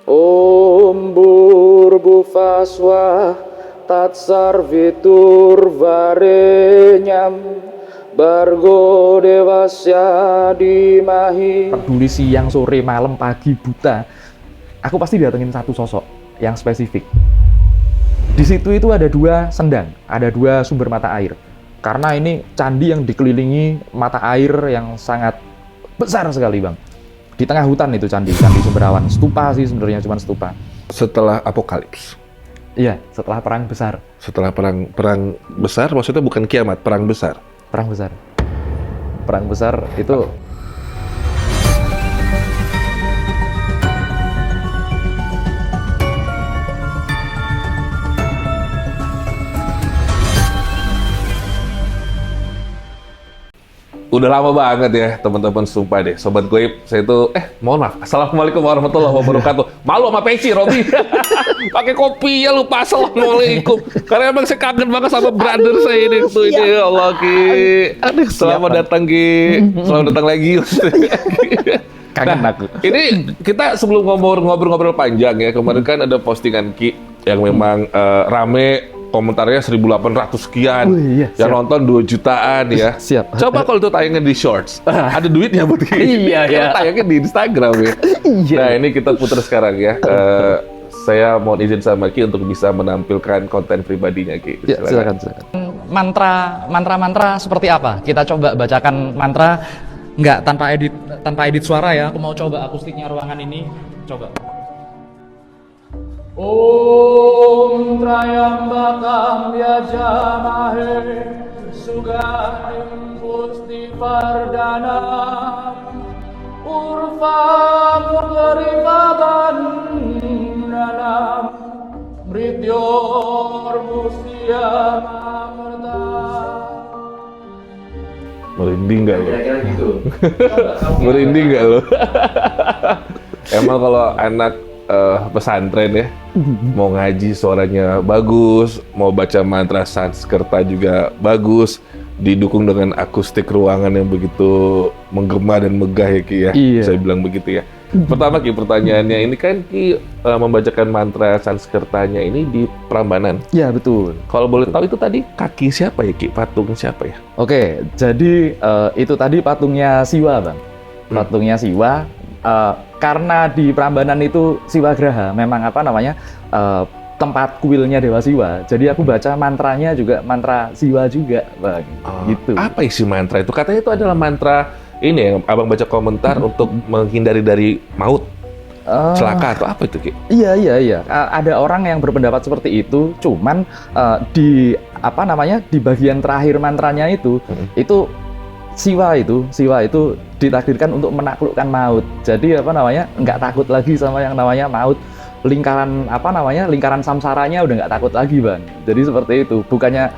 Om Burbufaswah Tatsar Vitur Varenyam Bargo Dewasya Dimahi. Peduli siang, sore, malam, pagi, buta, aku pasti datengin satu sosok yang spesifik. Di situ itu ada dua sendang, ada dua sumber mata air. Karena ini candi yang dikelilingi mata air yang sangat besar sekali, Bang. Di tengah hutan itu candi Sumberawan. Stupa sih sebenarnya, cuma stupa. Setelah apokalips. Iya, setelah perang besar. Setelah perang besar, maksudnya bukan kiamat, perang besar. Perang besar. Perang besar itu udah lama banget ya teman-teman, sumpah deh Sobat Goib. Saya itu mohon maaf, assalamualaikum warahmatullahi wabarakatuh. Malu sama Peci Robi. Pakai kopi ya lupa assalamualaikum. Karena emang saya kangen banget sama brother saya ini tuh ini. Ya Allah Ki. Aduh, selamat datang Ki. Selamat datang lagi. kangen aku. Ini kita sebelum ngobrol-ngobrol panjang ya, kemarin kan ada postingan Ki yang memang rame, komentarnya 1.800 sekian, iya, yang nonton 2 jutaan ya. Siap. Coba kalau itu tayangnya di shorts, ada duitnya buat Ki. Iya, iya. Tayangnya di Instagram ya. Iya. Nah ini kita putar sekarang ya. Saya mohon izin sama Ki untuk bisa menampilkan konten pribadinya Ki. Ya, silakan. Mantra seperti apa? Kita coba bacakan mantra, nggak tanpa edit suara ya. Aku mau coba akustiknya ruangan ini. Coba. Om Trayambakam Yajamahe Suganim Pusti Pardana Urva Mukrivaban Nanam Mrityor Musya Mamrta. Merinding nggak lo? Kira-kira gitu. Merinding nggak lo? Emang kalau anak pesantren ya, mau ngaji suaranya bagus, mau baca mantra Sanskerta juga bagus, didukung dengan akustik ruangan yang begitu menggema dan megah ya Ki ya. Iya. Saya bilang begitu ya. Pertama Ki, pertanyaannya ini kan Ki membacakan mantra Sanskertanya ini di Prambanan. Ya, betul. Kalau boleh tahu itu tadi kaki siapa ya Ki? Patung siapa ya? Oke, jadi itu tadi patungnya Siwa, Bang. Patungnya Siwa. Karena di Prambanan itu Siwagraha, memang tempat kuilnya Dewa Siwa. Jadi aku baca mantranya juga mantra Siwa juga, Bang. Gitu. Apa isi mantra itu? Katanya itu adalah mantra ini yang Abang baca komentar untuk menghindari dari maut, celaka atau apa itu Ki? Iya. Ada orang yang berpendapat seperti itu. Cuman di bagian terakhir mantranya itu Siwa itu ditakdirkan untuk menaklukkan maut. Jadi nggak takut lagi sama yang namanya maut. Lingkaran samsaranya udah nggak takut lagi, Bang. Jadi seperti itu. Bukannya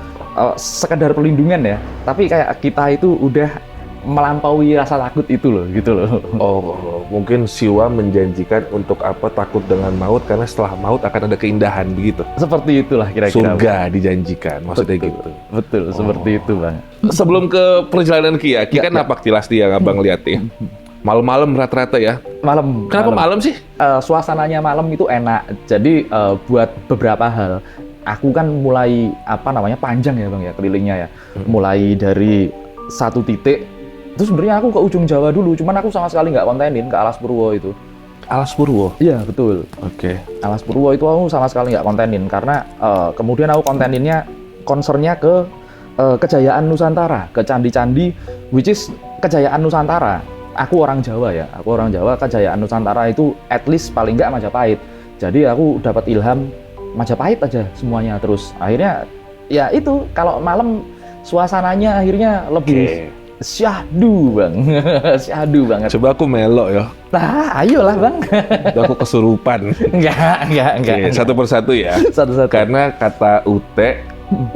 sekedar perlindungan ya, tapi kayak kita itu udah melampaui rasa takut itu loh, gitu loh. Oh, mungkin Siwa menjanjikan untuk apa takut dengan maut karena setelah maut akan ada keindahan begitu. Seperti itulah kira-kira. Surga dijanjikan, maksudnya gitu. Betul, seperti itu, Bang. Sebelum ke perjalanan Ki ya, Ki kan napak tilas yang Abang lihat ya. Malam-malam rata-rata ya. Malam. Kenapa malam sih? Suasananya malam itu enak. Jadi buat beberapa hal, aku kan mulai panjang ya, Bang ya, kelilingnya ya. Mulai dari satu titik. Itu sebenarnya aku ke ujung Jawa dulu, cuman aku sama sekali nggak kontenin ke Alas Purwo itu. Alas Purwo? Iya, betul. Oke. Alas Purwo itu aku sama sekali nggak kontenin, karena kemudian aku konteninnya, concernnya ke kejayaan Nusantara, ke candi-candi, which is kejayaan Nusantara. Aku orang Jawa ya, kejayaan Nusantara itu at least paling nggak Majapahit. Jadi aku dapat ilham Majapahit aja semuanya terus. Akhirnya ya itu, kalau malam suasananya akhirnya lebih syahdu, Bang. Syahdu banget. Coba aku melok ya. Nah, ayolah, Bang. Aku kesurupan. Enggak. Oke, satu persatu ya. Satu-satu. Karena kata Ute,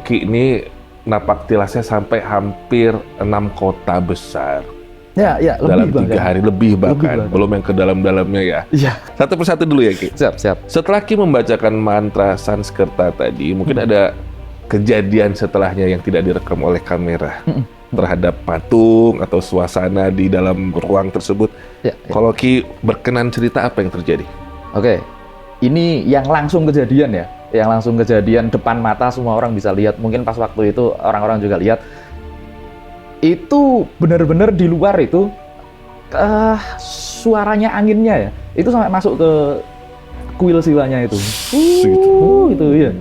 Ki ini napak tilasnya sampai hampir 6 kota besar. Ya, dalam lebih 3 hari lebih bahkan. Belum yang ke dalam-dalamnya ya. Iya. Satu persatu dulu ya Ki. Siap. Setelah Ki membacakan mantra Sanskerta tadi, mungkin ada kejadian setelahnya yang tidak direkam oleh kamera. Terhadap patung atau suasana di dalam ruang tersebut. Ya. Kalau Ki berkenan cerita, apa yang terjadi? Oke, ini yang langsung kejadian ya, yang langsung kejadian depan mata semua orang bisa lihat. Mungkin pas waktu itu orang-orang juga lihat. Itu benar-benar di luar itu suaranya anginnya ya, itu sampai masuk ke kuil siwanya itu. Itu ya.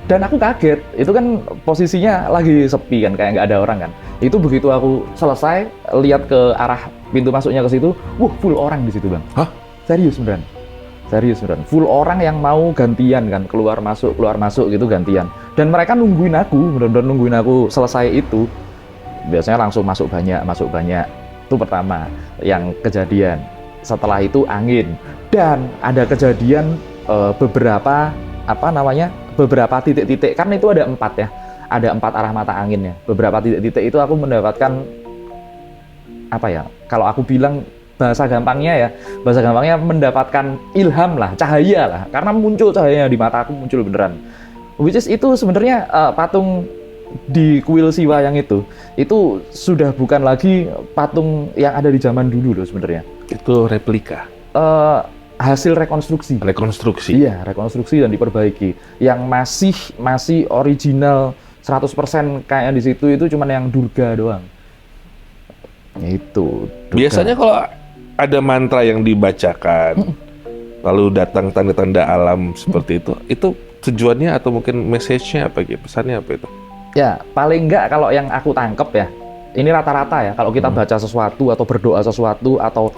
Dan aku kaget, itu kan posisinya lagi sepi kan, kayak nggak ada orang kan. Itu begitu aku selesai lihat ke arah pintu masuknya ke situ, full orang di situ bang. Hah? Serius beneran, full orang yang mau gantian kan, keluar masuk gitu gantian. Dan mereka nungguin aku, bener-bener nungguin aku selesai itu. Biasanya langsung masuk banyak. Itu pertama yang kejadian. Setelah itu angin, dan ada kejadian beberapa titik-titik, karena itu ada 4 ya, ada 4 arah mata anginnya. Beberapa titik-titik itu aku mendapatkan kalau aku bilang bahasa gampangnya mendapatkan ilham lah, cahaya lah, karena muncul cahayanya di mata aku, muncul beneran. Which is itu sebenarnya patung di kuil Siwa yang itu sudah bukan lagi patung yang ada di zaman dulu loh sebenarnya. Itu replika. Hasil rekonstruksi. Iya, rekonstruksi dan diperbaiki. Yang masih original 100% kayak di situ itu cuman yang Durga doang. Itu. Durga. Biasanya kalau ada mantra yang dibacakan, lalu datang tanda-tanda alam seperti itu tujuannya atau mungkin message-nya apa gitu? Pesannya apa itu? Ya, paling enggak kalau yang aku tangkep ya, ini rata-rata ya, kalau kita baca sesuatu atau berdoa sesuatu atau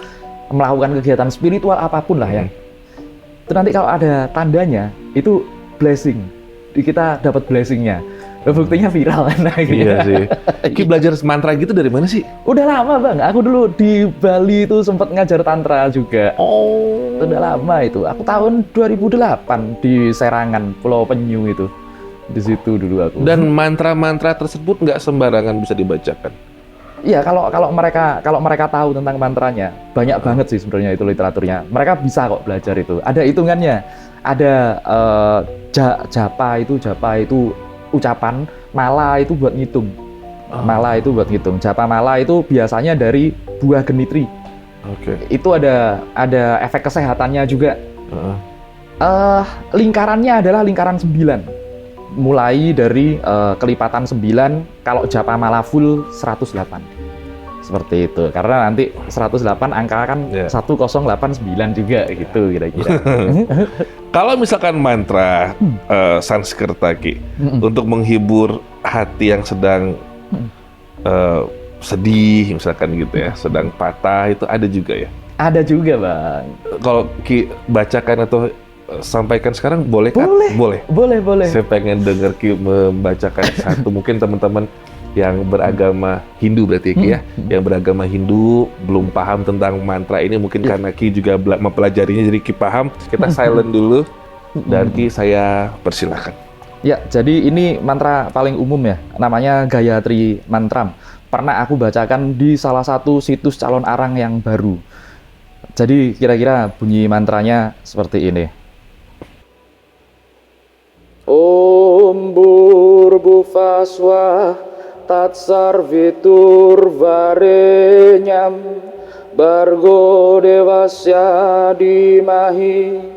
melakukan kegiatan spiritual apapun lah ya, itu nanti kalau ada tandanya, itu blessing, kita dapat blessingnya. Buktinya viral. Nah, gitu. Iya sih. Ki belajar mantra gitu dari mana sih? Udah lama bang, aku dulu di Bali itu sempat ngajar tantra juga. Oh. Udah lama itu, aku tahun 2008 di Serangan, Pulau Penyu itu. Di situ dulu aku. Dan mantra-mantra tersebut nggak sembarangan bisa dibacakan. Iya, kalau mereka tahu tentang mantranya, banyak banget sih sebenarnya itu literaturnya. Mereka bisa kok belajar itu. Ada hitungannya. Ada japa itu ucapan, mala itu buat ngitung. Mala itu buat ngitung. Japa mala itu biasanya dari buah genitri. Oke. Itu ada efek kesehatannya juga. Lingkarannya adalah lingkaran 9. Mulai dari kelipatan 9, kalau japa mala full 108. Seperti itu. Karena nanti 108 angka kan 1089 juga gitu kira-kira. Kalau misalkan mantra Sanskerta Ki untuk menghibur hati yang sedang sedih misalkan gitu ya, sedang patah, itu ada juga ya? Ada juga bang. Kalau Ki bacakan atau sampaikan sekarang boleh kan? Boleh. Saya pengen dengar Ki membacakan satu, mungkin teman-teman yang beragama Hindu berarti Ki ya, yang beragama Hindu belum paham tentang mantra ini, mungkin karena Ki juga mempelajarinya jadi Ki paham. Kita silent dulu dan Ki saya persilahkan. Ya, jadi ini mantra paling umum ya, namanya Gayatri Mantram. Pernah aku bacakan di salah satu situs calon arang yang baru. Jadi kira-kira bunyi mantranya seperti ini. Om Bhurbhuvaswah Tatsarvitur Varenyam Bargo Devasya Dimahi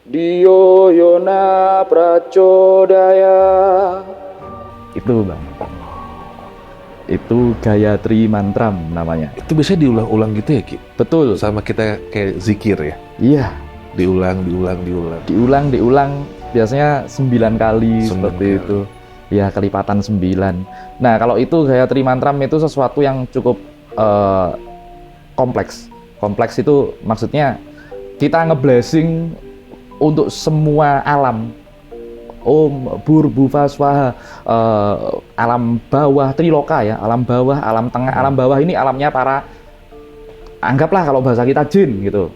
Diyo Yona Prachodaya. Itu bang, itu Gayatri Mantram namanya. Itu biasanya diulang-ulang gitu ya Ki? Betul. Sama kita kayak zikir ya? Iya. Diulang. Biasanya 9 kali seperti itu. Ya, kelipatan 9. Nah, kalau itu Gayatri Mantram itu sesuatu yang cukup kompleks. Kompleks itu maksudnya kita nge-blessing untuk semua alam. Om Bhurbhuvaswaha, alam bawah Triloka ya, alam bawah, alam tengah, alam bawah ini alamnya para, anggaplah kalau bahasa kita jin gitu.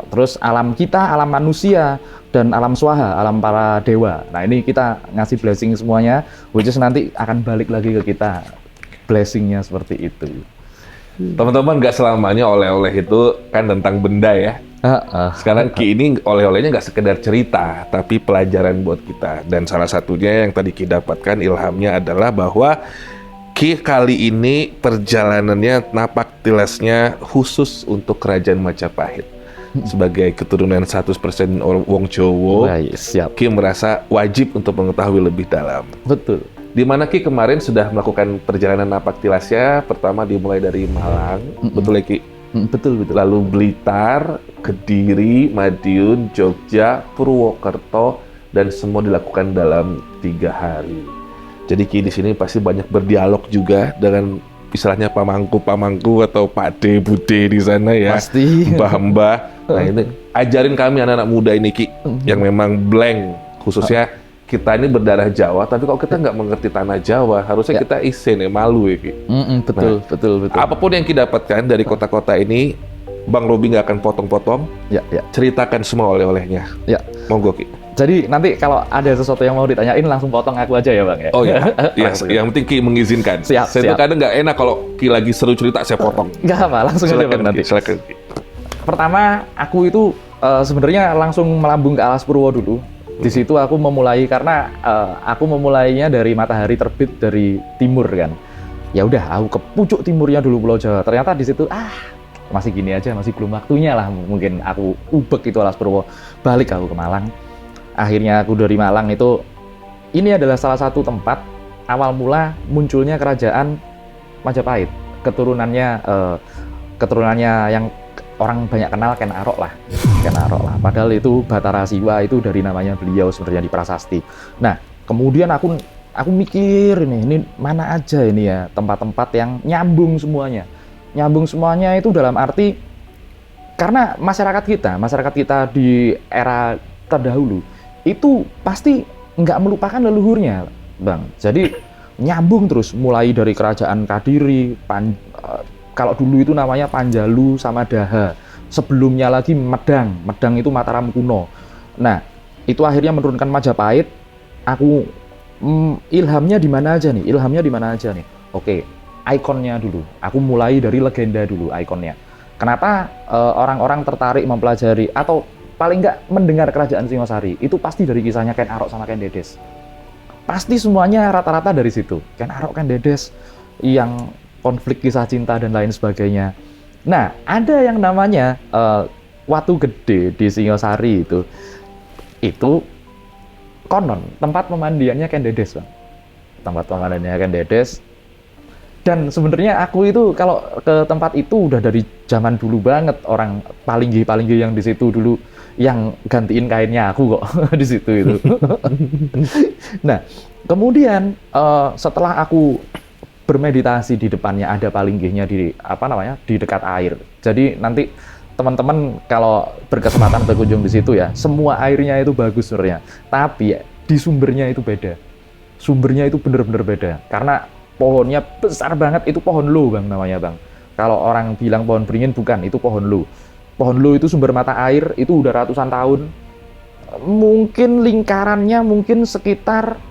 Terus alam kita, alam manusia, dan alam swaha, alam para dewa. Nah ini kita ngasih blessing semuanya, which is nanti akan balik lagi ke kita blessingnya seperti itu. Teman-teman, nggak selamanya oleh-oleh itu kan tentang benda ya. Sekarang Ki ini oleh-olehnya nggak sekedar cerita, tapi pelajaran buat kita. Dan salah satunya yang tadi Ki dapatkan ilhamnya adalah bahwa Ki kali ini perjalanannya napak tilasnya khusus untuk Kerajaan Majapahit. sebagai keturunan 100% orang wong Jawa, Baik, siap. Ki merasa wajib untuk mengetahui lebih dalam. Betul. Di mana Ki kemarin sudah melakukan perjalanan napak tilasnya, pertama dimulai dari Malang, betul ya Ki? Betul. Lalu Blitar, Kediri, Madiun, Jogja, Purwokerto, dan semua dilakukan dalam 3 hari. Jadi Ki di sini pasti banyak berdialog juga dengan istilahnya pamangku atau pakde bude di sana ya. Pasti. Mbah-mbah. Nah ini ajarin kami anak-anak muda ini Ki yang memang blank, khususnya kita ini berdarah Jawa, tapi kalau kita nggak mengerti tanah Jawa, harusnya kita isin ya, malu ya Ki. Betul. Apapun yang Ki dapatkan dari kota-kota ini, Bang Robi nggak akan potong-potong. Ya. Ceritakan semua oleh-olehnya. Ya. Monggo Ki. Jadi nanti kalau ada sesuatu yang mau ditanyain langsung potong aku aja ya Bang ya. Oh ya, Langsung. yang penting Ki mengizinkan. Siap, Saya tuh siap. kadang nggak enak kalau Ki lagi seru cerita saya potong. Nggak apa, langsung aja Bang nanti. Silakan Ki. Pertama, aku itu sebenarnya langsung melambung ke alas Purwo dulu. Di situ aku memulai karena aku memulainya dari matahari terbit dari timur kan. Ya udah, aku ke pucuk timurnya dulu Pulau Jawa. Ternyata di situ masih gini aja, masih belum waktunya lah. Mungkin aku ubek itu alas Purwo. Balik aku ke Malang. Akhirnya aku dari Malang itu, ini adalah salah satu tempat awal mula munculnya kerajaan Majapahit. Keturunannya yang orang banyak kenal Ken Arok lah. Padahal itu Batara Siwa itu dari namanya beliau sebenarnya di prasasti. Nah, kemudian aku mikir ini mana aja ini ya tempat-tempat yang nyambung semuanya. Nyambung semuanya itu dalam arti karena masyarakat kita di era terdahulu itu pasti nggak melupakan leluhurnya, Bang. Jadi nyambung terus mulai dari kerajaan Kadiri, kalau dulu itu namanya Panjalu sama Daha. Sebelumnya lagi Medang itu Mataram kuno. Nah, itu akhirnya menurunkan Majapahit. Aku ilhamnya di mana aja nih? Oke, ikonnya dulu. Aku mulai dari legenda dulu ikonnya. Kenapa orang-orang tertarik mempelajari atau paling nggak mendengar kerajaan Singosari? Itu pasti dari kisahnya Ken Arok sama Ken Dedes. Pasti semuanya rata-rata dari situ. Ken Arok, Ken Dedes yang konflik kisah cinta dan lain sebagainya. Nah, ada yang namanya Watu Gede di Singosari itu konon tempat pemandiannya Ken Dedes, Bang. Tempat pemandiannya Ken Dedes. Dan sebenarnya aku itu kalau ke tempat itu udah dari zaman dulu banget, orang palinggi yang di situ dulu yang gantiin kainnya aku kok di situ itu. Nah, kemudian setelah aku bermeditasi di depannya ada palinggihnya di dekat air. Jadi nanti teman-teman kalau berkesempatan berkunjung di situ ya, semua airnya itu bagus sebenarnya. Tapi di sumbernya itu beda. Sumbernya itu benar-benar beda karena pohonnya besar banget, itu pohon lo Bang namanya Bang. Kalau orang bilang pohon beringin bukan, itu pohon lo. Pohon lo itu sumber mata air itu udah ratusan tahun. Mungkin lingkarannya sekitar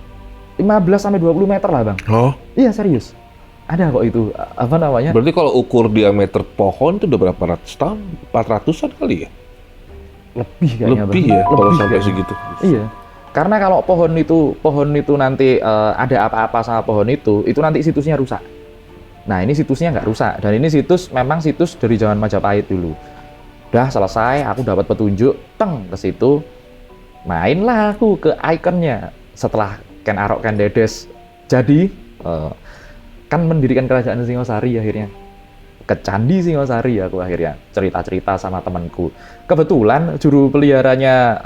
15-20 meter lah Bang. Oh? Iya serius. Ada kok itu, Berarti kalau ukur diameter pohon itu udah berapa ratus tahun? 400-an kali ya? Lebih kayaknya Lebih Bang. ya, kalau Lebih sampai kayaknya. segitu. Iya. Karena kalau pohon itu nanti ada apa-apa sama pohon itu nanti situsnya rusak. Nah ini situsnya nggak rusak, dan ini memang situs dari zaman Majapahit dulu. Udah selesai, aku dapat petunjuk, ke situ, mainlah aku ke ikonnya. Setelah Ken Arok, Ken Dedes, jadi kan mendirikan kerajaan Singosari akhirnya. Ke Candi Singosari aku akhirnya cerita-cerita sama temanku. Kebetulan juru peliharanya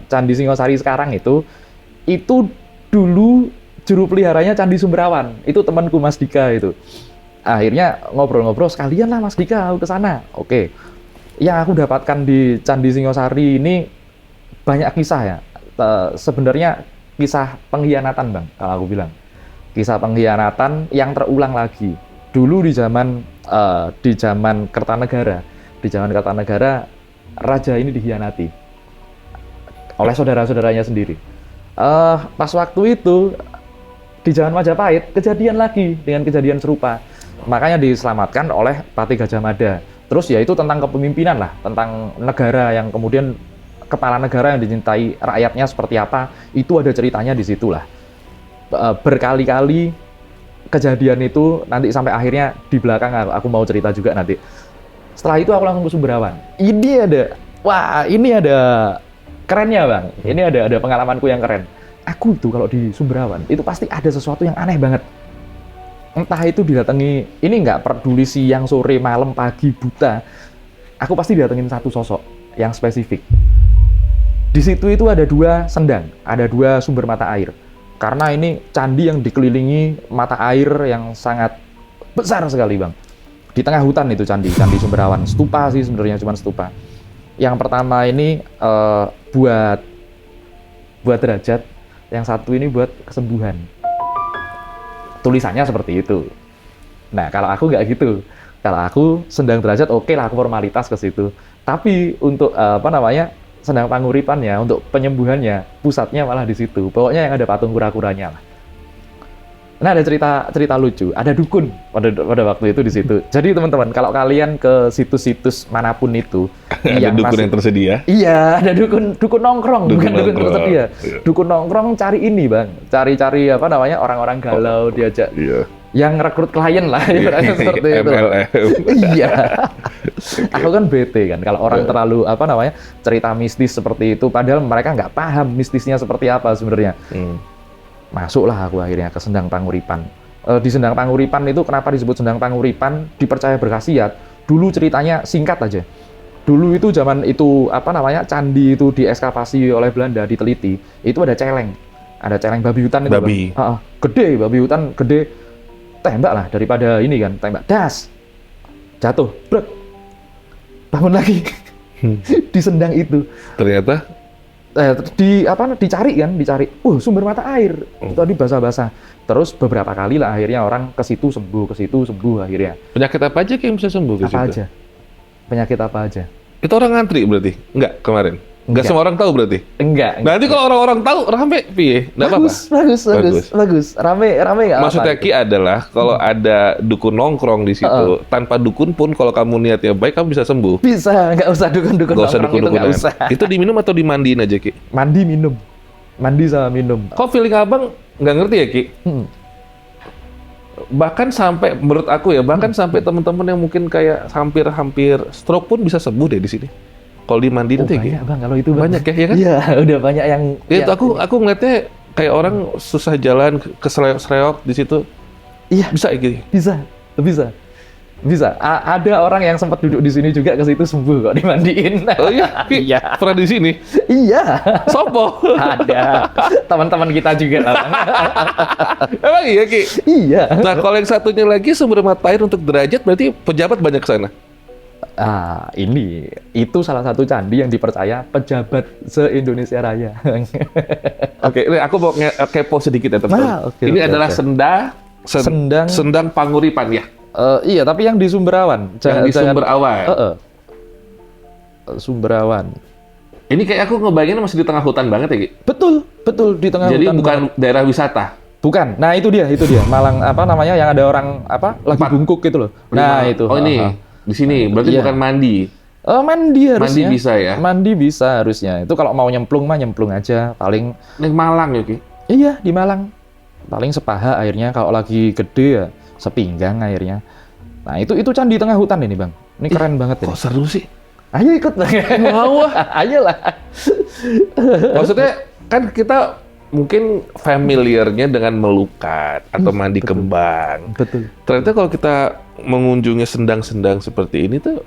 Candi Singosari sekarang itu dulu juru peliharanya Candi Sumberawan. Itu temanku Mas Dika itu. Akhirnya ngobrol-ngobrol, sekalian lah Mas Dika aku ke sana. Oke. Yang aku dapatkan di Candi Singosari ini banyak kisah ya. Sebenarnya kisah pengkhianatan Bang, kalau aku bilang. Kisah pengkhianatan yang terulang lagi. Dulu di zaman Kertanegara, raja ini dikhianati oleh saudara-saudaranya sendiri. Pas waktu itu di zaman Majapahit kejadian lagi dengan kejadian serupa. Makanya diselamatkan oleh Patih Gajah Mada. Terus ya itu tentang kepemimpinan lah, tentang negara yang kemudian kepala negara yang dicintai rakyatnya seperti apa, itu ada ceritanya di situlah. Berkali-kali kejadian itu nanti sampai akhirnya di belakang aku mau cerita juga nanti. Setelah itu aku langsung ke Sumberawan. Ini Wah, ini ada kerennya bang. Ini ada pengalamanku yang keren. Aku itu kalau di Sumberawan itu pasti ada sesuatu yang aneh banget. Entah itu didatangi, ini nggak peduli siang, sore, malam, pagi, buta. Aku pasti didatengin satu sosok yang spesifik. Di situ itu ada 2 sendang, ada 2 sumber mata air. Karena ini candi yang dikelilingi mata air yang sangat besar sekali bang. Di tengah hutan itu candi Sumberawan. Stupa sih sebenarnya, cuma stupa. Yang pertama ini buat derajat, yang satu ini buat kesembuhan. Tulisannya seperti itu. Nah, kalau aku nggak gitu. Kalau aku sendang derajat, oke lah, aku formalitas ke situ. Tapi untuk sendang panguripannya, untuk penyembuhannya, pusatnya malah di situ. Pokoknya yang ada patung kura-kuranya lah. Nah, ada cerita lucu. Ada dukun pada waktu itu di situ. Jadi teman-teman, kalau kalian ke situs-situs manapun itu, ada dukun yang tersedia. Iya, ada dukun nongkrong, bukan dukun tersedia. Iya. Dukun nongkrong cari ini, Bang. Cari orang-orang galau, diajak. Iya. Yang rekrut klien lah, ibaratnya seperti itu. MLM. Iya. Aku kan bete kan kalau orang terlalu cerita mistis seperti itu, padahal mereka nggak paham mistisnya seperti apa sebenarnya. Masuklah aku akhirnya ke Sendang Panguripan. Di Sendang Panguripan itu kenapa disebut Sendang Panguripan? Dipercaya berkhasiat. Dulu ceritanya singkat aja. Dulu itu zaman itu candi itu diekskavasi oleh Belanda, diteliti. Itu ada celeng. Ada celeng babi hutan itu. Babi. Gede, babi hutan gede. Tembak lah daripada ini kan, tembak das. Jatuh, brek. Bangun lagi. Di sendang itu. Ternyata dicari. Sumber mata air. Tadi basah-basah. Terus beberapa kali lah akhirnya orang ke situ sembuh akhirnya. Penyakit apa aja yang bisa sembuh ke situ? Apa aja? Penyakit apa aja? Itu orang ngantri berarti? Enggak kemarin? Enggak semua orang tahu berarti? Enggak. Nanti kalau orang-orang tahu rame piye? Enggak apa-apa. Bagus. Rame enggak apa-apa. Maksudnya Ki adalah kalau ada dukun nongkrong di situ, tanpa dukun pun kalau kamu niatnya baik kamu bisa sembuh. Bisa, nggak usah dukun-dukun Nggak usah nongkrong itu nggak usah. Itu diminum atau dimandiin aja Ki? Mandi sama minum. Kok feeling abang nggak ngerti ya Ki? Bahkan sampai menurut aku ya, sampai teman-teman yang mungkin kayak hampir stroke pun bisa sembuh deh di sini. Kalau dimandiin itu banyak ya, bang, kalau itu banyak ya kan? Iya, udah banyak yang. Ya, itu aku ngeliatnya kayak orang susah jalan kesereok di situ. Iya. Bisa ya gitu? Bisa. Ada orang yang sempat duduk di sini juga ke situ sembuh kok dimandiin. Oh iya? Iya. Pernah di sini? Iya. Sopo? Ada. Teman-teman kita juga lah. Emang iya Ki? Iya. Nah kalau yang satunya lagi sumber mata air untuk derajat berarti pejabat banyak ke sana? Itu salah satu candi yang dipercaya pejabat se-Indonesia Raya. Oke, ini aku mau kepo sedikit ya teman-teman. Ini adalah Sendang Panguripan ya? Iya, tapi yang di Sumberawan. Yang di Sumberawan? Sumberawan. Ini kayak aku ngebayangin masih di tengah hutan banget ya Ki? Betul di tengah Jadi hutan. Jadi bukan daerah wisata? Bukan. Nah itu dia. Malang yang ada orang lagi bungkuk gitu loh. Nah itu. Oh ini. Di sini, berarti bukan mandi? Mandi harusnya. Mandi bisa ya? Mandi bisa harusnya. Itu kalau mau nyemplung aja. Paling... Di Malang ya, Ki? Iya, di Malang. Paling sepaha airnya. Kalau lagi gede ya, sepinggang airnya. Nah, itu candi tengah hutan ini, Bang. Ini keren banget ini. Kok seru sih? Ayo ikut, Bang. Mau Ayolah. Maksudnya, kan kita mungkin familiarnya dengan melukat atau mandi kembang. Betul. Ternyata kalau kita mengunjungi sendang-sendang seperti ini tuh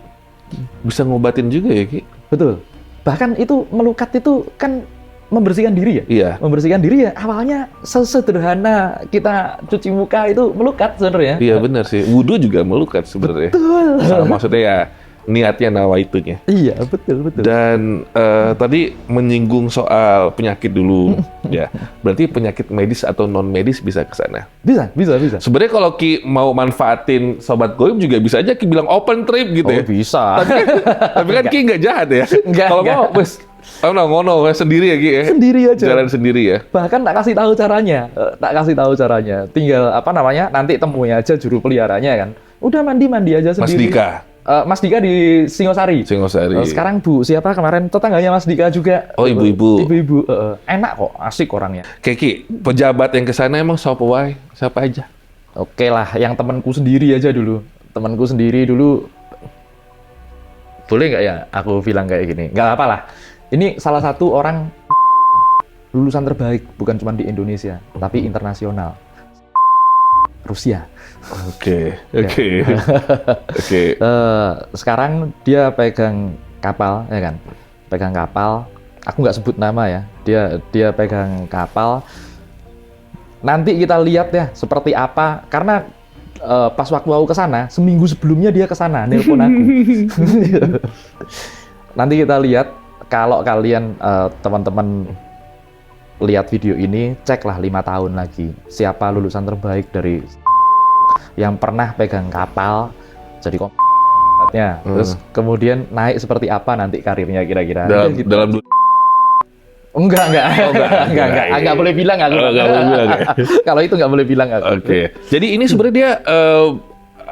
bisa ngobatin juga ya Ki? Betul. Bahkan itu melukat itu kan membersihkan diri ya? Iya. Membersihkan diri ya. Awalnya sesederhana kita cuci muka itu melukat sebenarnya. Iya benar sih. Wudhu juga melukat sebenarnya. Betul. Maksudnya ya niatnya nawaitunya. Iya, betul. Dan tadi menyinggung soal penyakit dulu, ya. Berarti penyakit medis atau non medis bisa ke sana. Bisa. Sebenarnya kalau Ki mau manfaatin Sobat Goib juga bisa aja Ki bilang open trip gitu ya. Bisa. Tapi kan Ki nggak jahat ya. Kalau mau, wes, ngono sendiri ya Ki ya. Sendiri aja. Jalan sendiri ya. Bahkan tak kasih tahu caranya. Tinggal nanti temui aja juru peliharanya kan. Udah mandi aja sendiri. Mas Dika di Singosari. Sekarang Bu siapa kemarin tetangganya Mas Dika juga. Oh ibu-ibu. Enak kok, asik orangnya. Ki, pejabat yang kesana emang siapa aja? Oke lah, yang temanku sendiri aja dulu. Boleh nggak ya aku bilang kayak gini? Nggak apa lah. Ini salah satu orang lulusan terbaik, bukan cuma di Indonesia, tapi internasional. Rusia. Oke. Sekarang dia pegang kapal, ya kan? Pegang kapal. Aku nggak sebut nama ya. Dia pegang kapal. Nanti kita lihat ya seperti apa. Karena pas waktu aku kesana, seminggu sebelumnya dia kesana nelpon aku. Nanti kita lihat. Kalau kalian teman-teman lihat video ini, ceklah 5 tahun lagi siapa lulusan terbaik dari yang pernah pegang kapal jadi kompetnya, terus kemudian naik seperti apa nanti karirnya kira-kira. Dalam Enggak boleh bilang aku. Kalau itu nggak boleh bilang aku. Oke. Jadi ini sebenarnya dia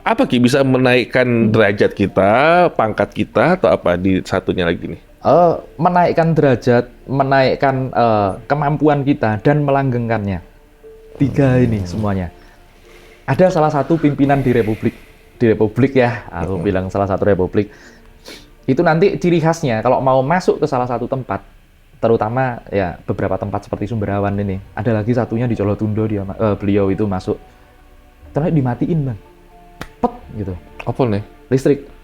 apa Ki bisa menaikkan derajat kita, pangkat kita atau apa di satunya lagi nih? Menaikkan derajat, menaikkan kemampuan kita dan melanggengkannya. 3 ini semuanya. Ada salah satu pimpinan di Republik ya, aku bilang salah satu republik. Itu nanti ciri khasnya kalau mau masuk ke salah satu tempat, terutama ya beberapa tempat seperti Sumberawan ini. Ada lagi satunya di Colotundo beliau itu masuk. Ternyata dimatiin, Bang. Pet gitu. Apa nih? Listrik.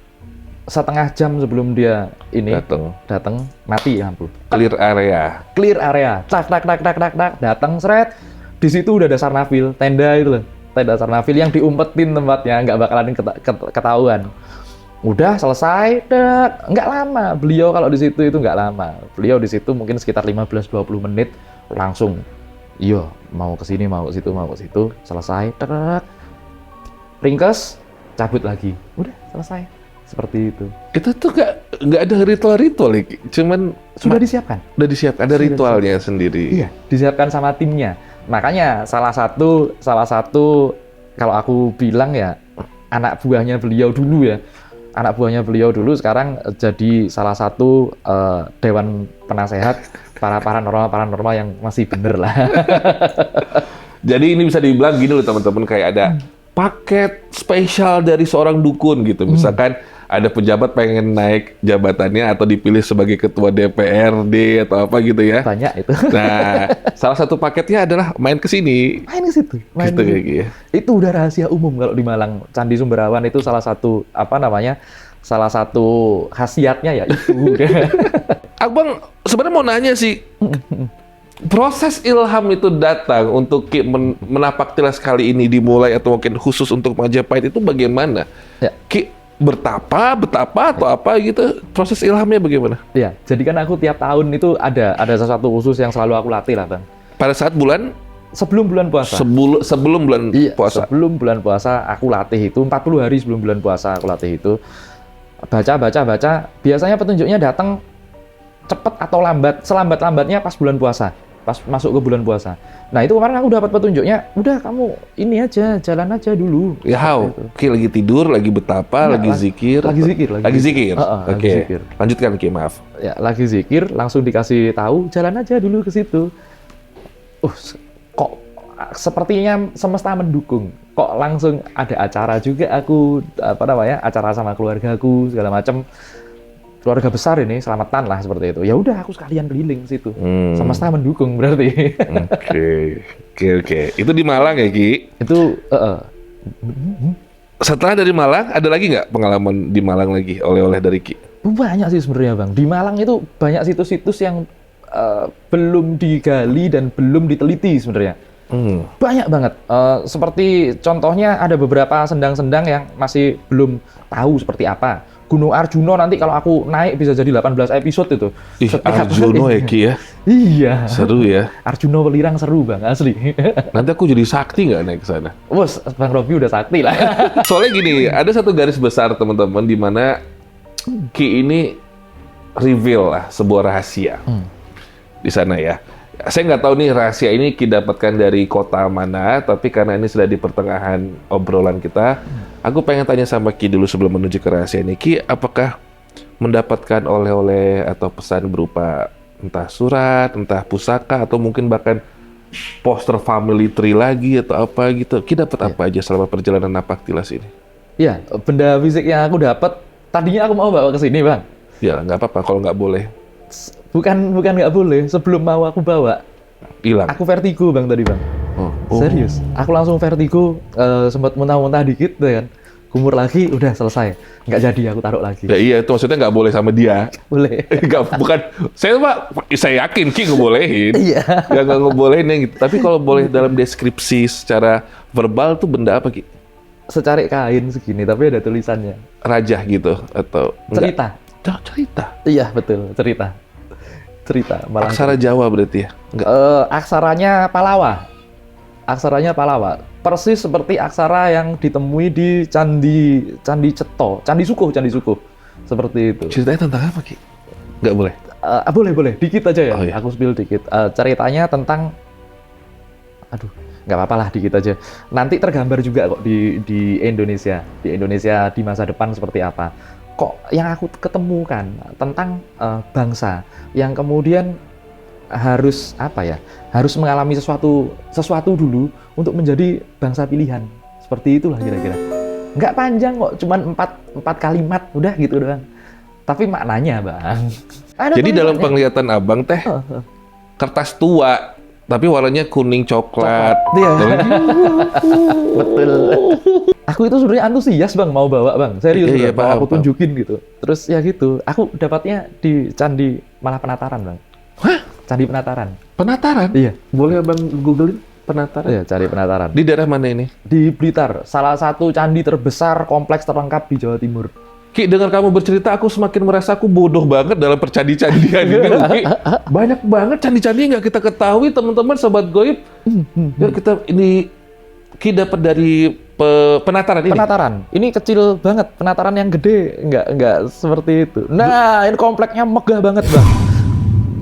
Setengah jam sebelum dia ini datang mati lampu. Clear area. Tak datang seret. Di situ udah ada Sarnafil, tenda itu loh. Tenda Sarnafil yang diumpetin tempatnya, nggak bakalan ketahuan. Udah selesai, nggak lama. Beliau kalau di situ itu nggak lama. Beliau di situ mungkin sekitar 15-20 menit langsung. Iya, mau ke sini, mau ke situ, selesai. Ringkes, cabut lagi. Udah selesai. Seperti itu. Kita tuh nggak ada ritual-ritual ya, cuman sudah disiapkan. Ada ritualnya sendiri. Iya, disiapkan sama timnya. Makanya salah satu kalau aku bilang ya anak buahnya beliau dulu sekarang jadi salah satu dewan penasehat para paranormal yang masih bener lah. Jadi ini bisa dibilang gini loh teman-teman, kayak ada paket spesial dari seorang dukun gitu. Misalkan ada pejabat pengen naik jabatannya atau dipilih sebagai ketua DPRD atau apa gitu ya. Banyak itu. Nah, salah satu paketnya adalah main ke sini. Main ke situ. Gitu kayak gitu. Itu udah rahasia umum kalau di Malang. Candi Sumberawan itu salah satu salah satu khasiatnya ya itu. Abang sebenarnya mau nanya sih, proses ilham itu datang untuk Ki menapak tilas kali ini dimulai atau mungkin khusus untuk Majapahit itu bagaimana? Ya. Ki betapa atau apa gitu, proses ilhamnya bagaimana? Ya, jadi kan aku tiap tahun itu ada sesuatu khusus yang selalu aku latih lah, Bang. Pada saat sebelum bulan puasa. Sebelum bulan puasa. Sebelum bulan puasa aku latih itu 40 hari sebelum bulan puasa aku latih itu. Baca. Biasanya petunjuknya datang cepat atau lambat. Selambat-lambatnya pas bulan puasa. Pas masuk ke bulan puasa. Nah, itu kemarin aku dapat petunjuknya, udah kamu ini aja, jalan aja dulu. Ya, Ki lagi tidur, lagi betapa, lagi zikir. Lagi zikir. Oke. Lanjutkan Ki, maaf. Ya, lagi zikir, langsung dikasih tahu, jalan aja dulu ke situ. Kok sepertinya semesta mendukung. Kok langsung ada acara juga aku acara sama keluargaku segala macam. Keluarga besar ini selamatan lah seperti itu. Ya udah aku sekalian keliling situ. Semesta mendukung berarti. Oke. Itu di Malang ya, Ki? Itu Setelah dari Malang ada lagi nggak pengalaman di Malang lagi oleh-oleh dari Ki? Banyak sih sebenarnya, Bang. Di Malang itu banyak situs-situs yang belum digali dan belum diteliti sebenarnya. Banyak banget. Seperti contohnya ada beberapa sendang-sendang yang masih belum tahu seperti apa. Gunung Arjuna nanti kalau aku naik bisa jadi 18 episode itu. Arjuna ya, Ki ya? Iya. Seru ya. Arjuna Welirang seru, Bang, asli. Nanti aku jadi sakti nggak naik ke sana? Bos, Bang Robi udah sakti lah. Soalnya gini, ada satu garis besar teman-teman di mana Ki ini reveal lah sebuah rahasia di sana ya. Saya nggak tahu nih rahasia ini Ki dapatkan dari kota mana, tapi karena ini sudah di pertengahan obrolan kita, aku pengen tanya sama Ki dulu sebelum menuju ke rahasia ini. Ki, apakah mendapatkan oleh-oleh atau pesan berupa entah surat, entah pusaka, atau mungkin bahkan poster family tree lagi atau apa gitu? Ki dapat apa aja selama perjalanan napak tilas ini? Iya, benda fisik yang aku dapat Tadinya aku mau bawa ke sini, Bang. Ya nggak apa-apa kalau nggak boleh. Bukan nggak boleh. Sebelum mau aku bawa, Hilang. aku vertigo, Bang, tadi, Bang. Oh. Serius. Aku langsung vertigo, sempat muntah-muntah dikit, ya kan. Kumur lagi, udah selesai. Nggak jadi, aku taruh lagi. Ya iya, itu maksudnya nggak boleh sama dia. Boleh. Nggak, bukan. Saya yakin Ki ngebolehin. Iya. Ya nggak ngebolehin ya gitu. Tapi kalau boleh dalam deskripsi secara verbal tuh benda apa Ki? Secari kain segini, tapi ada tulisannya. Rajah gitu atau Cerita. Cerita. Iya, betul. Cerita. Malah Aksara Jawa berarti ya? Enggak. aksaranya Palawa. Aksaranya Palawa. Persis seperti aksara yang ditemui di Candi Ceto, Candi Sukuh. Seperti itu. Ceritanya tentang apa Ki? Nggak boleh. Boleh. Dikit aja ya. Oh, iya. Aku spill dikit. Ceritanya tentang, aduh, nggak apa-apa lah, dikit aja. Nanti tergambar juga kok di Indonesia. Di Indonesia di masa depan seperti apa. Kok yang aku ketemukan tentang bangsa yang kemudian harus harus mengalami sesuatu dulu untuk menjadi bangsa pilihan. Seperti itulah kira-kira. Nggak panjang kok, cuman empat kalimat, udah gitu doang. Tapi maknanya, Bang. Jadi dalam penglihatan Abang teh kertas tua, tapi warnanya kuning coklat. Iya. Betul. Aku itu sebenarnya antusias, Bang, mau bawa, Bang. Serius, Iya, Bang. Mau paham, aku tunjukin gitu. Terus ya gitu. Aku dapatnya di Candi malah Penataran, Bang. Hah? Candi Penataran. Penataran? Iya. Boleh Abang googlein Penataran? Iya, cari Penataran. Di daerah mana ini? Di Blitar, salah satu candi terbesar kompleks terlengkap di Jawa Timur. Ki, dengan kamu bercerita, aku semakin merasa aku bodoh banget dalam percandi-candian ini. Ki. Banyak banget candi-candi yang nggak kita ketahui, teman-teman, sobat goib. Ya, kita ini Ki dapat dari Penataran ini. Penataran. Ini kecil banget, Penataran yang gede nggak seperti itu. Nah, ini kompleknya megah banget, Bang.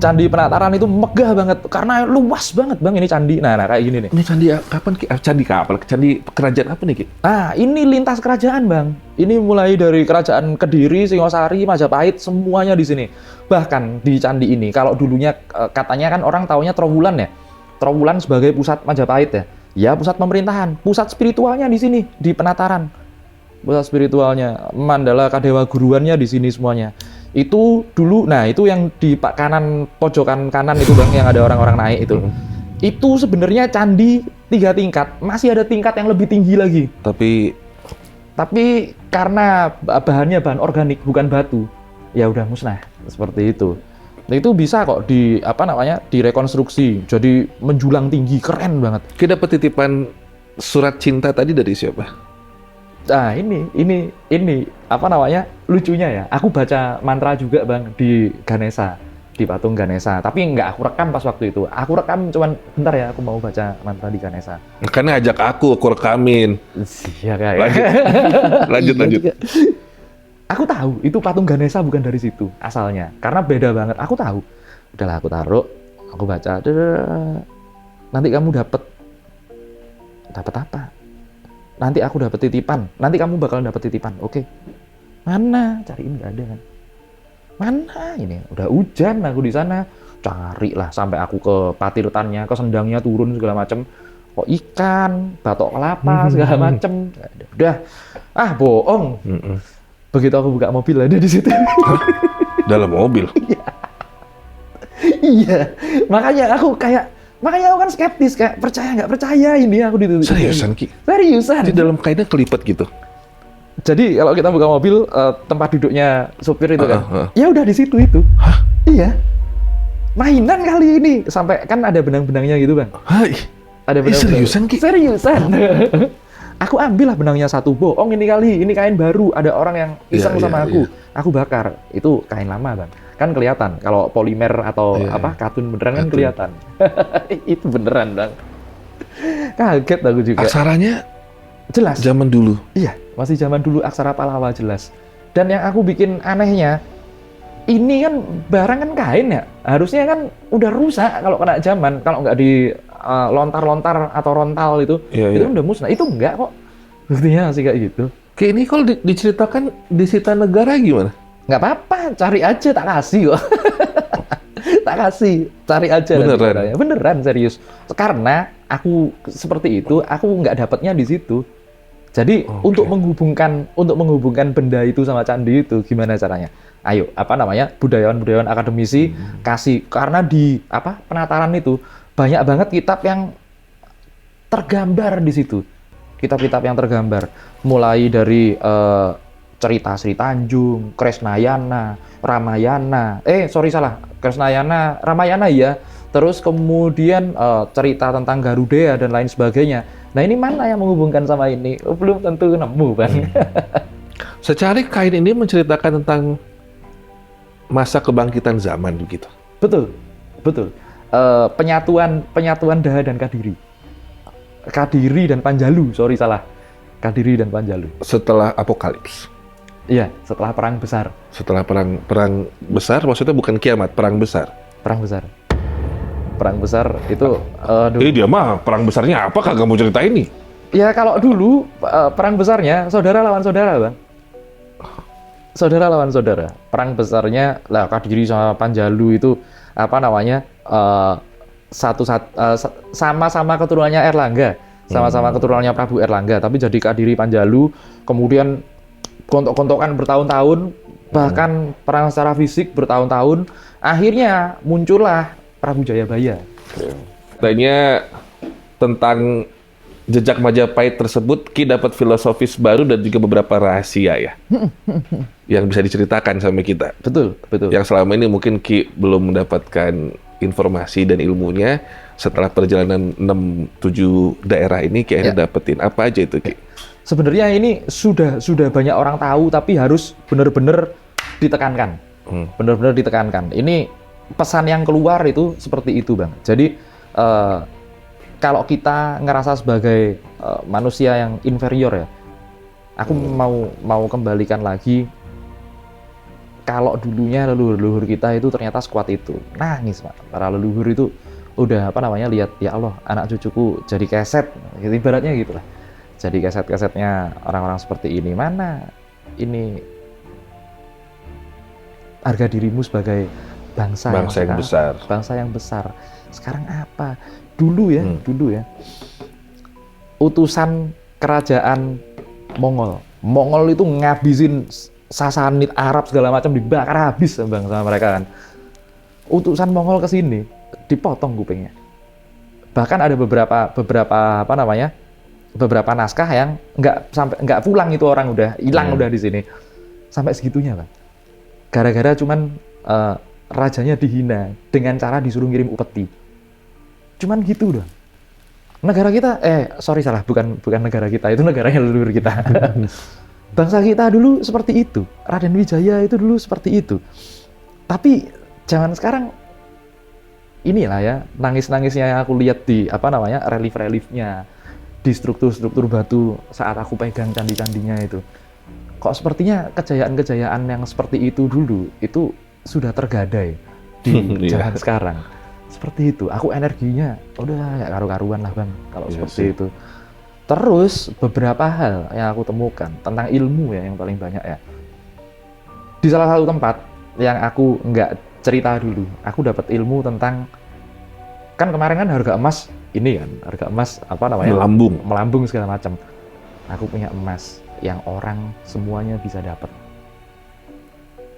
Candi Penataran itu megah banget karena luas banget, Bang, ini candi. Nah kayak gini nih. Ini candi kapan Ki? Candi kapan? Candi kerajaan apa nih Ki? Ah, ini lintas kerajaan, Bang. Ini mulai dari kerajaan Kediri, Singosari, Majapahit, semuanya di sini. Bahkan di candi ini, kalau dulunya katanya kan orang taunya Trowulan ya. Trowulan sebagai pusat Majapahit ya. Ya, pusat pemerintahan, pusat spiritualnya di sini, di Penataran. Pusat spiritualnya, Mandala Kadewa Guruannya di sini semuanya. Itu dulu, nah itu yang di kanan, pojokan kanan itu, Bang, yang ada orang-orang naik itu. Itu sebenarnya candi 3 tingkat, masih ada tingkat yang lebih tinggi lagi. Tapi karena bahannya bahan organik, bukan batu, ya udah musnah, seperti itu. Nah, itu bisa kok direkonstruksi, jadi menjulang tinggi, keren banget. Ki dapat titipan surat cinta tadi dari siapa? Nah ini lucunya ya. Aku baca mantra juga, Bang, di Ganesha, di patung Ganesha. Tapi nggak aku rekam pas waktu itu. Aku rekam cuman bentar ya, aku mau baca mantra di Ganesha. Makanya ajak aku rekamin. Iya kayak. Lanjut. Aku tahu itu patung Ganesha bukan dari situ asalnya, karena beda banget. Aku tahu. Udahlah, aku taruh, aku baca. Nanti kamu dapat apa? Nanti aku dapat titipan. Nanti kamu bakalan dapat titipan. Oke. Mana? Cariin nggak ada kan? Mana ini? Udah hujan aku di sana. Cari lah sampai aku ke patirtannya, ke sendangnya turun segala macem. Kok ikan, batok kelapa segala macem. Udah. Ah, bohong. Begitu aku buka mobil ada di situ. Dalam mobil? Iya. Makanya aku kan skeptis, kayak percaya nggak percaya ini aku ditutup. Seriusan Ki? Seriusan. Di dalam kainnya kelipet gitu? Jadi kalau kita buka mobil, tempat duduknya supir itu kan, ya udah di situ itu. Hah? Iya. Mainan kali ini. Sampai kan ada benang-benangnya gitu, Bang. Hai. Ada benang. Seriusan Ki? Seriusan. Aku ambil lah benangnya satu, bohong ini kali, ini kain baru. Ada orang yang iseng sama aku. Aku bakar. Itu kain lama, Bang. Kan kelihatan kalau polimer atau katun beneran kan kelihatan. Itu beneran, Bang. Kaget aku juga. Aksaranya jelas. Zaman dulu. Iya, masih zaman dulu aksara Pallawa jelas. Dan yang aku bikin anehnya, ini kan barang kan kain ya. Harusnya kan udah rusak kalau kena zaman, kalau nggak di lontar-lontar atau rontal itu udah musnah. Itu enggak kok. Buktinya masih kayak gitu. Kayak ini kalau diceritakan disita negara gimana? Nggak apa-apa, cari aja, tak kasih kok. Tak kasih, cari aja. Jadi Oke. untuk menghubungkan benda itu sama candi itu gimana caranya? Ayo, apa namanya, budayawan akademisi kasih, karena di apa penataran itu banyak banget kitab yang tergambar di situ. Kitab-kitab yang tergambar, mulai dari cerita Sri Tanjung, Kresnayana, Ramayana. Kresnayana, Ramayana ya. Terus kemudian cerita tentang Garuda dan lain sebagainya. Nah ini mana yang menghubungkan sama ini? Belum tentu nemu kan. Secara kain ini menceritakan tentang masa kebangkitan zaman begitu. Betul, betul. Penyatuan Daha dan Kadiri. Kadiri dan Panjalu, Kadiri dan Panjalu. Setelah apokalips. Iya, setelah perang besar. Setelah perang besar, maksudnya bukan kiamat, perang besar. Perang besar. Perang besar itu Dia mah perang besarnya apa kagak mau cerita ini? ya kalau dulu perang besarnya saudara lawan saudara, Bang. Saudara lawan saudara. Perang besarnya lah Kadiri sama Panjalu itu apa namanya? Sama-sama keturunannya Erlangga. Sama-sama keturunannya Prabu Erlangga, tapi jadi Kadiri Panjalu, kemudian gontok-gontokan bertahun-tahun, bahkan perang secara fisik bertahun-tahun, akhirnya muncullah Prabu Jayabaya. Katanya tentang jejak Majapahit tersebut, Ki dapat filosofis baru dan juga beberapa rahasia ya, yang bisa diceritakan sama kita. Betul, betul. Yang selama ini mungkin Ki belum mendapatkan informasi dan ilmunya. Setelah perjalanan 6-7 daerah ini, Ki akhirnya dapetin. Apa aja itu, Ki? Sebenarnya ini sudah banyak orang tahu, tapi harus benar-benar ditekankan. Benar-benar ditekankan. Ini pesan yang keluar itu seperti itu, Bang. Jadi kalau kita ngerasa sebagai manusia yang inferior ya, aku mau kembalikan lagi, kalau dulunya leluhur-leluhur kita itu ternyata sekuat itu. Nangis, Pak. Para leluhur itu udah apa namanya, lihat ya Allah, anak cucuku jadi keset, ibaratnya gitu lah. Jadi keset-kesetnya orang-orang seperti ini. Mana ini harga dirimu sebagai bangsa yang besar. Bangsa yang besar. Sekarang apa? Dulu ya, utusan kerajaan Mongol itu ngabisin Sasanid, Arab segala macam, dibakar habis Bang sama mereka kan. Utusan Mongol ke sini dipotong kupingnya. Bahkan ada beberapa apa namanya? Beberapa naskah yang nggak pulang, itu orang udah hilang udah di sini. Sampai segitunya, Bang. Gara-gara cuman rajanya dihina dengan cara disuruh ngirim upeti. Cuman gitu doang. Negara kita, bukan negara kita, itu negaranya leluhur kita. Bangsa kita dulu seperti itu. Raden Wijaya itu dulu seperti itu. Tapi zaman sekarang inilah ya, nangis-nangisnya yang aku lihat di apa namanya, relief-reliefnya, di struktur-struktur batu saat aku pegang candi-candinya itu. Kok sepertinya kejayaan-kejayaan yang seperti itu dulu itu sudah tergadai di zaman sekarang. Seperti itu. Aku energinya udah gak karu-karuan lah, Bang, kalau seperti itu. Terus beberapa hal yang aku temukan tentang ilmu ya, yang paling banyak ya. Di salah satu tempat yang aku nggak cerita dulu, aku dapat ilmu tentang, kan kemarin kan harga emas ini kan, harga emas apa namanya? Melambung segala macam. Aku punya emas yang orang semuanya bisa dapat.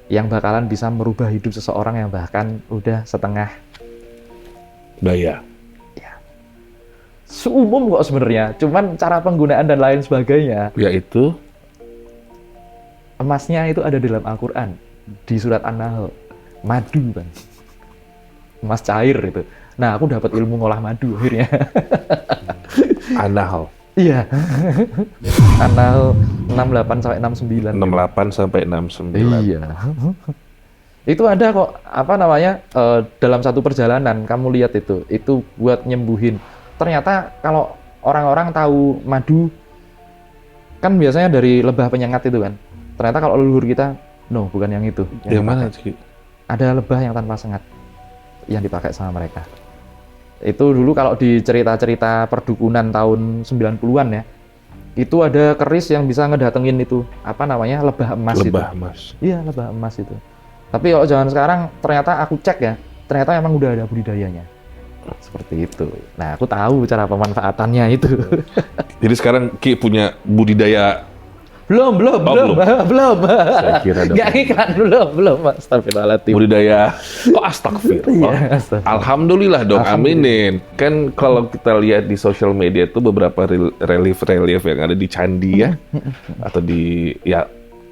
Yang bakalan bisa merubah hidup seseorang yang bahkan udah setengah daya. Seumum kok sebenarnya, cuman cara penggunaan dan lain sebagainya. Yaitu emasnya itu ada di dalam Al-Quran, di surat An-Nahl, madu, Bang. Emas cair itu. Nah, aku dapat ilmu ngolah madu akhirnya. An-Nahl. Iya. An-Nahl 68 sampai 69. 68 sampai 69. Iya. Itu ada kok apa namanya, dalam satu perjalanan kamu lihat itu buat nyembuhin. Ternyata kalau orang-orang tahu madu kan biasanya dari lebah penyengat itu kan. Ternyata kalau leluhur kita, no, bukan yang itu. Yang mana sih? Ada lebah yang tanpa sengat yang dipakai sama mereka. Itu dulu kalau di cerita-cerita perdukunan tahun 90-an ya, itu ada keris yang bisa ngedatengin itu, apa namanya, lebah emas. Lebah emas. Iya, lebah emas itu. Tapi kalau zaman sekarang ternyata aku cek ya, ternyata emang udah ada budidayanya. Seperti itu. Nah, aku tahu cara pemanfaatannya itu. Jadi sekarang Ki punya budidaya. belum. Saya kira ada Nggak iklan, belum. Astagfirullahaladzim. budidaya. Oh, astagfirullah. Iya, astagfirullah. Alhamdulillah dong, aminin. Kan kalau kita lihat di sosial media itu beberapa relief yang ada di candi ya, atau di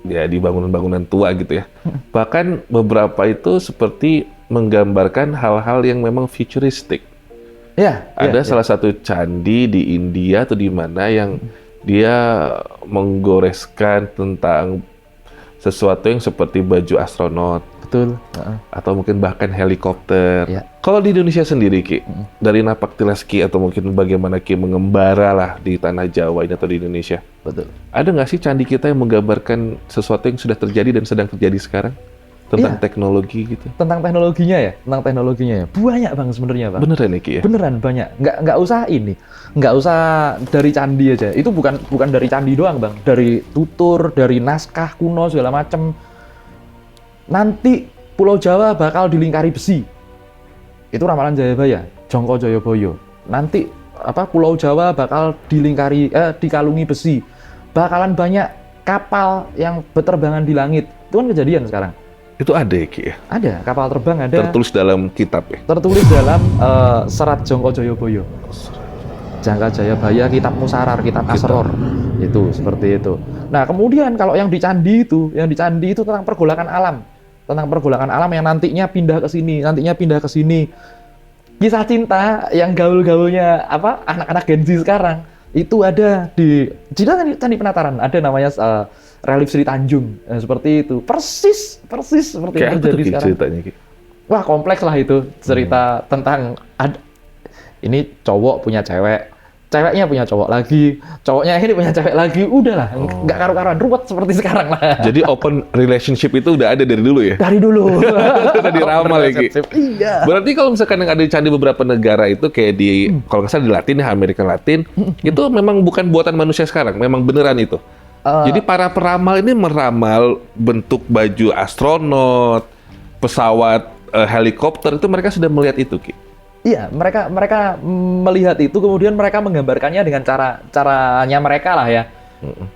di bangunan-bangunan tua gitu ya. Bahkan beberapa itu seperti menggambarkan hal-hal yang memang futuristik. Ya, Ada salah satu candi di India atau di mana yang dia menggoreskan tentang sesuatu yang seperti baju astronot betul. atau mungkin bahkan helikopter. Ya. Kalau di Indonesia sendiri, Ki, dari napak tilas Ki atau mungkin bagaimana Ki mengembara lah di tanah Jawa ini atau di Indonesia, Betul. ada nggak sih candi kita yang menggambarkan sesuatu yang sudah terjadi dan sedang terjadi sekarang tentang Iya. teknologi gitu? Tentang teknologinya ya, banyak bang sebenarnya bang. Beneran nih, Ki ya? Beneran banyak. Nggak usah ini, nggak usah dari candi aja. Itu bukan dari candi doang bang, dari tutur, dari naskah kuno segala macem. Nanti Pulau Jawa bakal dilingkari besi. Itu ramalan Jayabaya, Jongko Joyoboyo. Nanti Pulau Jawa bakal dikalungi besi. Bakalan banyak kapal yang berterbangan di langit. Itu kan kejadian sekarang. Itu ada ya, Ki ya? Ada kapal terbang, ada Tertulis dalam kitab ya? tertulis dalam serat Jongko Joyoboyo. Jangka Jayabaya, Kitab Musarar, Kitab Asror. Itu seperti itu. Nah, kemudian kalau yang di candi itu tentang pergolakan alam. Tentang pergolakan alam yang nantinya pindah ke sini. Kisah cinta yang gaul-gaulnya anak-anak Gen Z sekarang itu ada di Candi Penataran. Ada namanya relief Sri Tanjung, seperti itu. Persis seperti Kayak yang apa tuh, terjadi Ki, sekarang. ceritanya, Ki? Wah, kompleks lah itu cerita tentang ini cowok punya cewek, ceweknya punya cowok lagi, cowoknya ini punya cewek lagi, udahlah, nggak karu-karuan, ruwet seperti sekarang lah. Jadi open relationship itu udah ada dari dulu ya? Dari dulu. Udah diramal ya, Ki? Iya. Berarti kalau misalkan yang ada di candi beberapa negara itu kayak di, kalau nggak salah di Latin ya, Amerika Latin, itu memang bukan buatan manusia sekarang, memang beneran itu. Jadi para peramal ini meramal bentuk baju astronot, pesawat, helikopter, itu mereka sudah melihat itu, Ki? Iya, mereka melihat itu, kemudian mereka menggambarkannya dengan caranya mereka lah ya.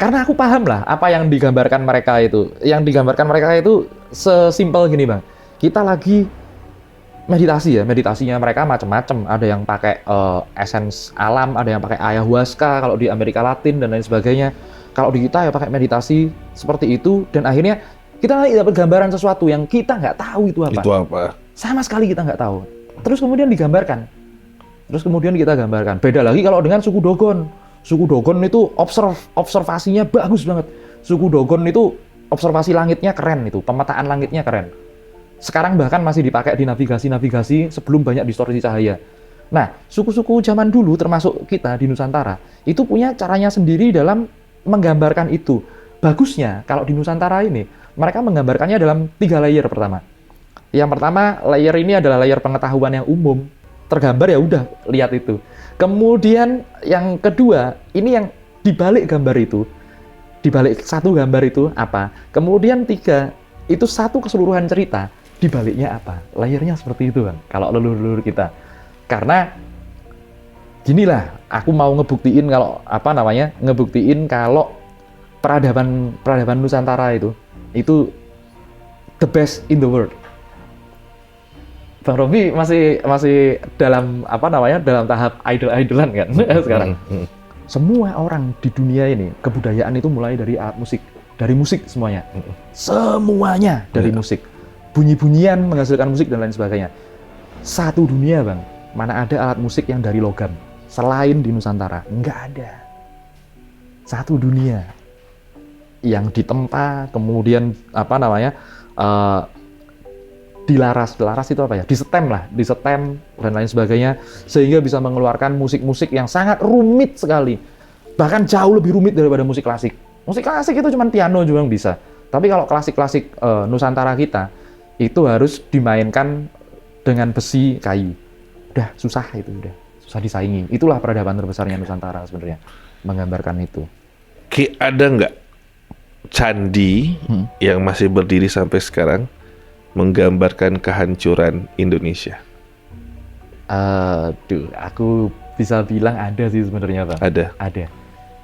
Karena aku paham lah apa yang digambarkan mereka itu. Yang digambarkan mereka itu sesimpel gini bang. Kita lagi meditasi ya, meditasinya mereka macam-macam. Ada yang pakai essence alam, ada yang pakai ayahuasca kalau di Amerika Latin dan lain sebagainya. Kalau di kita ya pakai meditasi seperti itu, dan akhirnya kita nanti dapat gambaran sesuatu yang kita nggak tahu itu apa. Itu apa? Sama sekali kita nggak tahu. Terus kemudian digambarkan. Terus kemudian kita gambarkan. Beda lagi kalau dengan suku Dogon. Suku Dogon itu observasinya bagus banget. Suku Dogon itu observasi langitnya keren itu, pemetaan langitnya keren. Sekarang bahkan masih dipakai di navigasi-navigasi sebelum banyak distorsi cahaya. Nah, suku-suku zaman dulu termasuk kita di Nusantara itu punya caranya sendiri dalam menggambarkan itu. Bagusnya kalau di Nusantara ini mereka menggambarkannya dalam 3 layer pertama. Yang pertama, layer ini adalah layer pengetahuan yang umum. Tergambar ya udah, lihat itu. Kemudian yang kedua, ini yang dibalik gambar itu. Dibalik satu gambar itu apa? Kemudian 3, itu satu keseluruhan cerita. Dibaliknya apa? Layernya seperti itu, Bang. Kalau leluhur kita. Karena ginilah, aku mau ngebuktiin kalau peradaban Nusantara itu the best in the world. Bang Robi masih dalam dalam tahap idol-idolan kan sekarang. Semua orang di dunia ini kebudayaan itu mulai dari alat musik, dari musik semuanya. Semuanya dari musik. Bunyi-bunyian menghasilkan musik dan lain sebagainya. Satu dunia, Bang, mana ada alat musik yang dari logam selain di Nusantara? Nggak ada. Satu dunia yang ditempa, kemudian dilaras itu apa ya? Disetem dan lain sebagainya, sehingga bisa mengeluarkan musik-musik yang sangat rumit sekali. Bahkan jauh lebih rumit daripada musik klasik. Musik klasik itu cuma piano juga bisa. Tapi kalau klasik-klasik Nusantara kita itu harus dimainkan dengan besi, kayu. Udah susah disaingi. Itulah peradaban terbesarnya Nusantara sebenarnya, menggambarkan itu. Ki, ada nggak candi yang masih berdiri sampai sekarang menggambarkan kehancuran Indonesia? Aduh, aku bisa bilang ada sih sebenarnya Bang. Ada.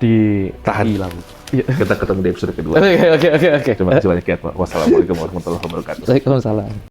Di Tahan. di Lawu. Iya. Kita ketemu di episode kedua. Oke. Terima kasih banyak ya Pak. Wassalamualaikum warahmatullahi wabarakatuh. Waalaikumsalam.